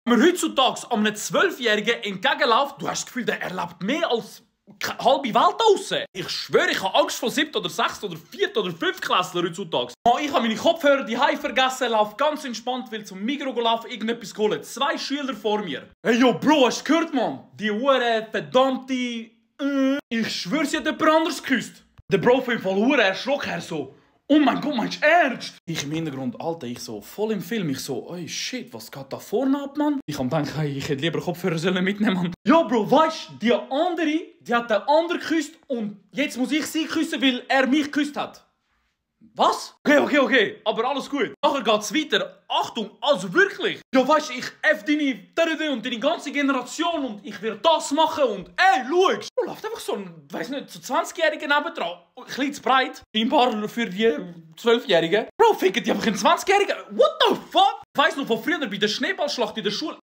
Wenn man heutzutage einem 12-Jährigen entgegenläuft, du hast das Gefühl, der erlebt mehr als keine halbe Welt draussen. Ich schwöre, ich habe Angst vor 7. oder 6. oder 4. oder 5. Klässler heutzutage. Ich habe meine Kopfhörer daheim vergessen, laufe ganz entspannt, will zum Migros laufen, irgendetwas holen. 2 Schüler vor mir. Hey yo, Bro, hast du gehört, Mann? Die Hure verdammte... Ich schwöre, sie hat jemand anderes geküsst. Der Bro von ihm voll Hure erschrocken, er so... Oh mein Gott, meinst du ernst? Ich im Hintergrund, Alter, ich so voll im Film. Ich so, oh shit, was geht da vorne ab, Mann? Ich am denken, hey, ich hätte lieber Kopfhörer sollen mitnehmen, Mann. Ja, Bro, weißt du, die andere, die hat den anderen geküsst und jetzt muss ich sie küssen, weil er mich geküsst hat. Was? Okay, aber alles gut. Nachher geht's weiter. Achtung, also wirklich. Ja, weißt du, ich F deine und deine ganze Generation und ich werde das machen und ey, schau. Da läuft einfach so ein, weiss nicht, so 20-Jähriger nebendran. Ein bisschen zu breit. Ein paar für die 12-Jährigen. Bro, ficken die einfach einen 20-Jährigen. What the fuck? Ich weiss noch von früher bei der Schneeballschlacht in der Schule.